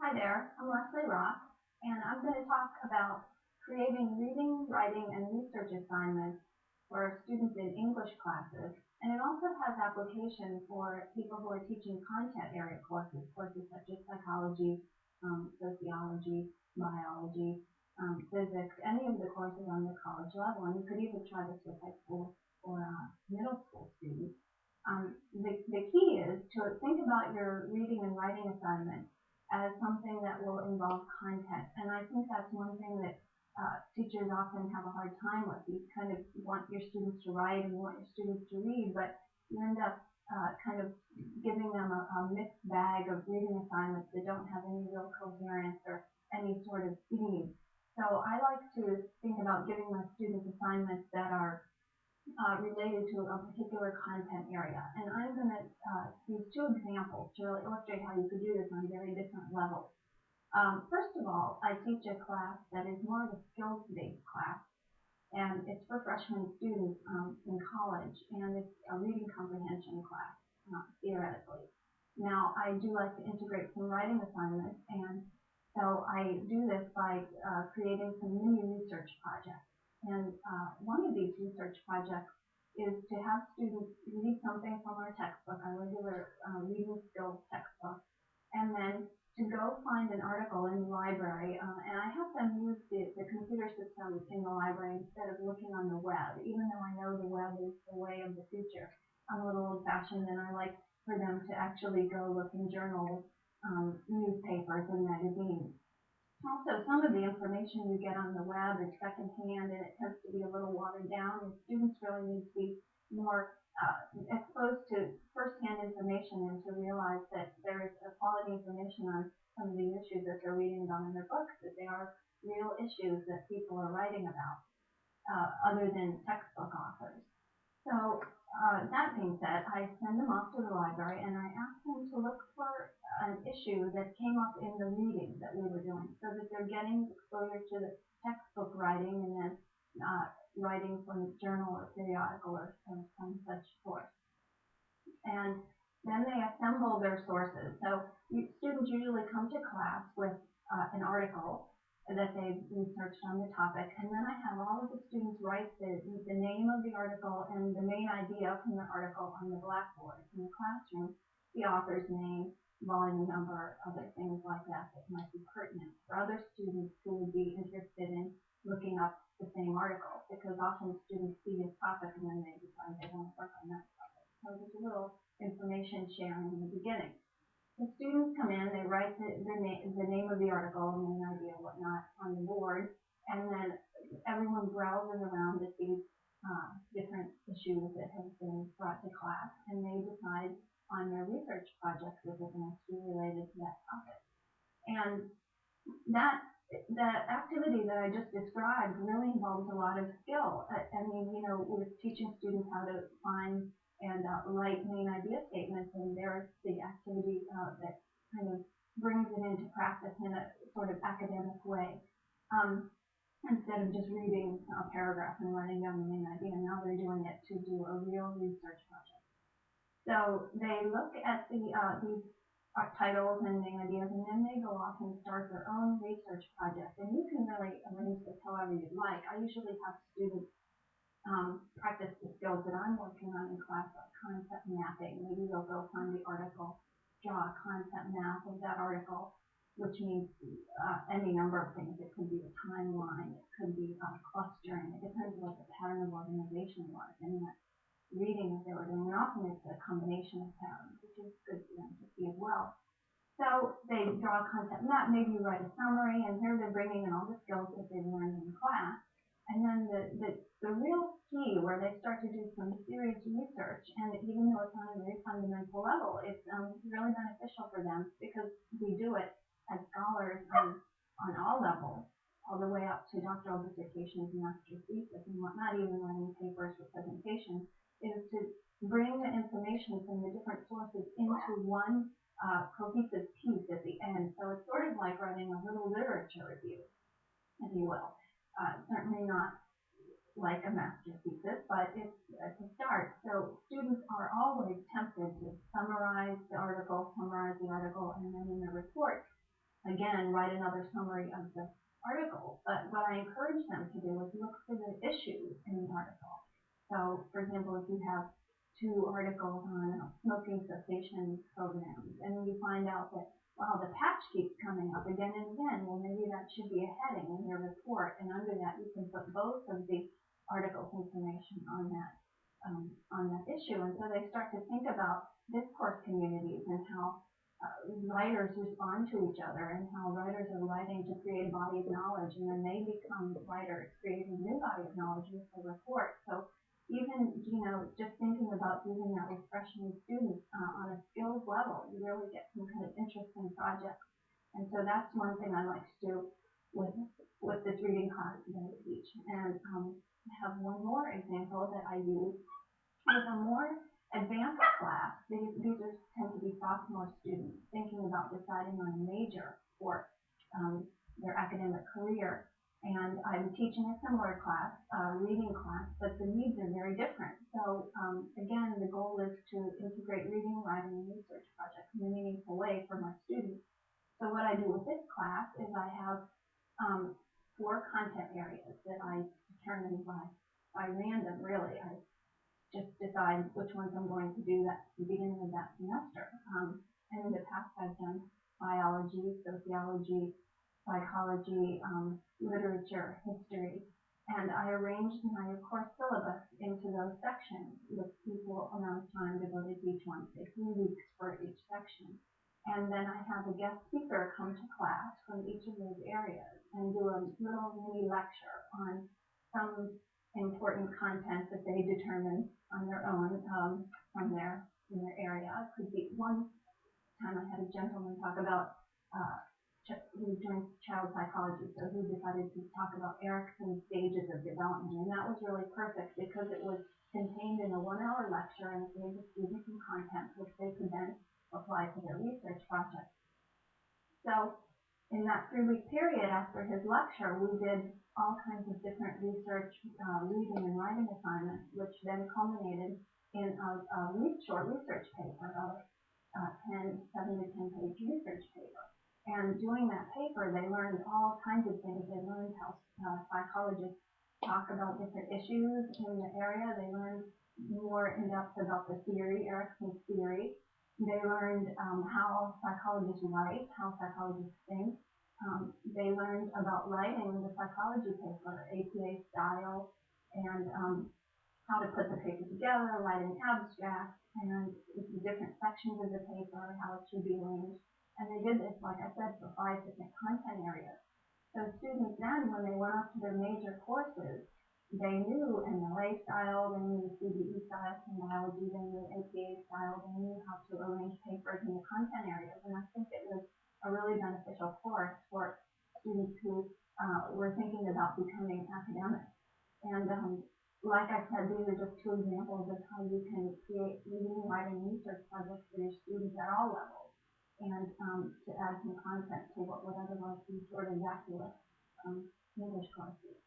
Hi there, I'm Leslie Rock, and I'm going to talk about creating reading, writing, and research assignments for students in English classes. And it also has application for people who are teaching content area courses, courses such as psychology, sociology, biology, physics, any of the courses on the college level. And you could even try this with high school or middle school students. The key is to think about your reading and writing assignment as something that will involve content. And I think that's one thing that teachers often have a hard time with. You kind of want your students to write and you want your students to read, but you end up kind of giving them a mixed bag of reading assignments that don't have any real coherence or any sort of theme. So I like to think about giving my students assignments that are related to a particular content area. And I'm going to use two examples to really illustrate how you could do this on very different levels. First of all, I teach a class that is more of a skills-based class, and it's for freshman students in college, and it's a reading comprehension class, theoretically. Now, I do like to integrate some writing assignments, and so I do this by creating some mini research projects. And one of these research projects is to have students read something from our textbook, our regular reading skills textbook, and then to go find an article in the library, and I have them use the computer system in the library instead of looking on the web, even though I know the web is the way of the future. I'm a little old-fashioned, and I like for them to actually go look in journals, newspapers, and magazines. Also, some of the information you get on the web is secondhand and it tends to be a little watered down, and students really need to be more exposed to firsthand information and to realize that there is a quality information on some of the issues that they're reading about in their books, that they are real issues that people are writing about, other than textbook authors. So that being said, I send them off to the library and I ask them to look for an issue that came up in the reading that we were doing, so that they're getting exposure to the textbook writing and then writing from a journal or periodical or some such source. And then they assemble their sources. So students usually come to class with an article that they've researched on the topic, and then I have all of the students write the name of the article and the main idea from the article on the blackboard in the classroom, the author's name, volume number, other things like that that might be pertinent for other students who would be interested in looking up the same article, because often students see a topic and then they decide they want to work on that topic. So there's a little information sharing in the beginning. The students come in, they write the name of the article, the main idea, whatnot, on the board, and then everyone browses around at these different issues that have been brought to class, and they decide on their research projects that they're going to do related to that topic. And that the activity that I just described really involves a lot of skill. I mean, we're teaching students how to find and write main idea statements, and there's the activity that kind of brings it into practice in a sort of academic way. Instead of just reading a paragraph and writing down the main idea, now they're doing it to do a real research project. So they look at these titles and main ideas, and then they go off and start their own research project. And you can really arrange this however you'd like. I usually have students practice the skills that I'm working on in class, like concept mapping. Maybe they'll go find the article, draw a concept map of that article, which means any number of things. It could be a timeline, it could be clustering. It depends on what the pattern of organization was in that reading that they were doing. And often it's a combination of patterns, which is good for them to see as well. So they draw a concept map, maybe you write a summary, and here they're bringing in all the skills that they've learned in class. And then the real key where they start to do some serious research, and even though it's on a very fundamental level, it's really beneficial for them, because we do it as scholars on all levels, all the way up to doctoral dissertations, master's thesis, and whatnot, even writing papers for presentations, is to bring the information from the different sources into one cohesive piece at the end. So it's sort of like writing a little literature review, if you will. Certainly not like a master's thesis, but it's a start. So students are always tempted to summarize the article, and then in the report, again, write another summary of the article. But what I encourage them to do is look for the issues in the article. So, for example, if you have two articles on smoking cessation programs, and you find out that, wow, the patch keeps coming up again and again, well, maybe that should be a heading in your report, and under that you can put both of the articles information on that issue. And so they start to think about discourse communities and how writers respond to each other, and how writers are writing to create a body of knowledge, and then they become writers creating a new body of knowledge with the report. So even, just thinking about using that with freshman students on a skills level, you really get some kind of interesting projects. And so that's one thing I like to do with this reading class that I teach. And I have one more example that I use with a more advanced class. These tend to be sophomore students thinking about deciding on a major for their academic career. And I'm teaching a similar class, reading class, but the needs are very different. So again, the goal is to integrate reading, writing, and research projects in a meaningful way for my students. So what I do with this class is I have 4 content areas that I determine by random, really. I just decide which ones I'm going to do at the beginning of that semester. And in the past, I've done biology, sociology, psychology, literature, history, and I arranged my course syllabus into those sections with equal amount of time devoted to each one, say 3 weeks for each section. And then I have a guest speaker come to class from each of those areas and do a little mini lecture on some important content that they determine on their own from in their area. It could be one time I had a gentleman talk about he joined child psychology, so he decided to talk about Erickson's stages of development, and that was really perfect because it was contained in a 1-hour lecture, and it gave the students some content which they could then apply to their research project. So in that 3-week period after his lecture, we did all kinds of different research, reading and writing assignments, which then culminated in a short research paper, about a 7 to 10 page research paper. And doing that paper, they learned all kinds of things. They learned how psychologists talk about different issues in the area. They learned more in depth about the theory, Erickson's theory. They learned how psychologists write, how psychologists think. They learned about writing the psychology paper, APA style, and how to put the paper together, write an abstract, and the different sections of the paper, how it should be arranged. And they did this, like I said, for 5 different content areas. So students then, when they went up to their major courses, they knew MLA style, they knew CBE style from biology, they knew APA style, they knew how to arrange papers in the content areas. And I think it was a really beneficial course for students who were thinking about becoming academics. And like I said, these are just 2 examples of how you can create reading, writing, research projects for your students at all levels, and to add some content to what would otherwise be sort of vacuous English courses.